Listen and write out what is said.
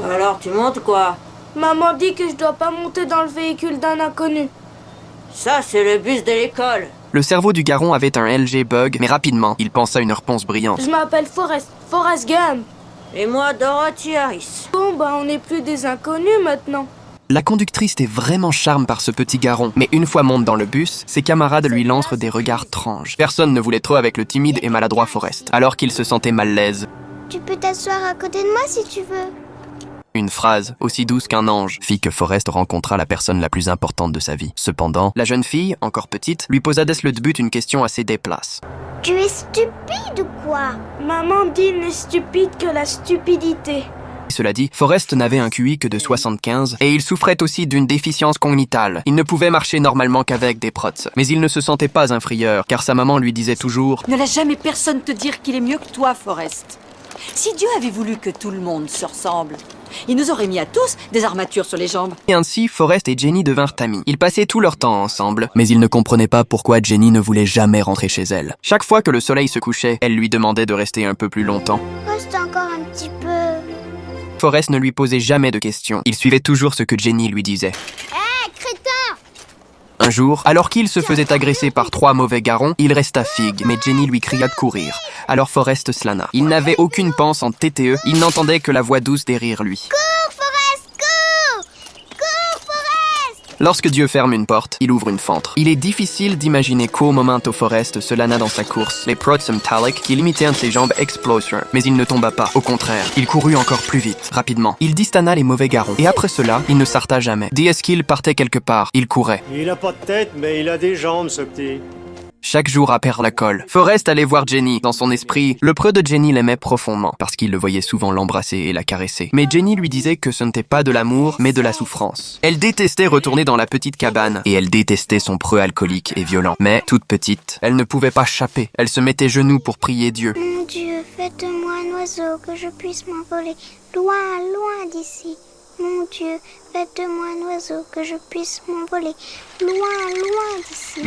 Alors tu montes quoi? Maman dit que je dois pas monter dans le véhicule d'un inconnu. Ça, c'est le bus de l'école. Le cerveau du garron avait un LG bug, mais rapidement, il pensa une réponse brillante. Je m'appelle Forrest Gump. Et moi, Dorothy Harris. Bon, on n'est plus des inconnus maintenant. La conductrice était vraiment charme par ce petit garron, mais une fois monte dans le bus, ses camarades lui lancent des regards étranges. Personne ne voulait trop avec le timide et maladroit Forrest, alors qu'il se sentait mal à l'aise. Tu peux t'asseoir à côté de moi si tu veux. Une phrase, aussi douce qu'un ange, fit que Forrest rencontra la personne la plus importante de sa vie. Cependant, la jeune fille, encore petite, lui posa dès le début une question assez déplace. Tu es stupide ou quoi? Maman dit n'est stupide que la stupidité. Cela dit, Forrest n'avait un QI que de 75 et il souffrait aussi d'une déficience cognitale. Il ne pouvait marcher normalement qu'avec des prothèses. Mais il ne se sentait pas un frieur, car sa maman lui disait toujours « Ne laisse jamais personne te dire qu'il est mieux que toi, Forrest. Si Dieu avait voulu que tout le monde se ressemble, il nous aurait mis à tous des armatures sur les jambes. » Et ainsi, Forrest et Jenny devinrent amis. Ils passaient tout leur temps ensemble, mais ils ne comprenaient pas pourquoi Jenny ne voulait jamais rentrer chez elle. Chaque fois que le soleil se couchait, elle lui demandait de rester un peu plus longtemps. Reste encore un petit peu. Forrest ne lui posait jamais de questions. Il suivait toujours ce que Jenny lui disait. Hé, crétin! Un jour, alors qu'il se faisait agresser par 3 mauvais garrons, il resta figue, mais Jenny lui cria de courir. Alors Forrest slana. Il n'avait aucune panse en TTE, il n'entendait que la voix douce derrière lui. Cours, Forrest, cours! Cours, Forrest! Lorsque Dieu ferme une porte, il ouvre une fenêtre. Il est difficile d'imaginer qu'au moment où Forrest se lana dans sa course, les prods metallic qui limitaient un de ses jambes explosèrent. Mais il ne tomba pas. Au contraire, il courut encore plus vite, rapidement. Il distana les mauvais garons. Et après cela, il ne s'arrêta jamais. Dès qu'il partait quelque part, il courait. Il a pas de tête, mais il a des jambes, ce petit. Chaque jour à perdre la colle, Forrest allait voir Jenny. Dans son esprit, le preux de Jenny l'aimait profondément, parce qu'il le voyait souvent l'embrasser et la caresser. Mais Jenny lui disait que ce n'était pas de l'amour, mais de la souffrance. Elle détestait retourner dans la petite cabane, et elle détestait son preux alcoolique et violent. Mais, toute petite, elle ne pouvait pas chapper. Elle se mettait genoux pour prier Dieu. Mon Dieu, faites de moi un oiseau que je puisse m'envoler loin, loin d'ici. Mon Dieu, faites de moi un oiseau que je puisse m'envoler loin, loin d'ici.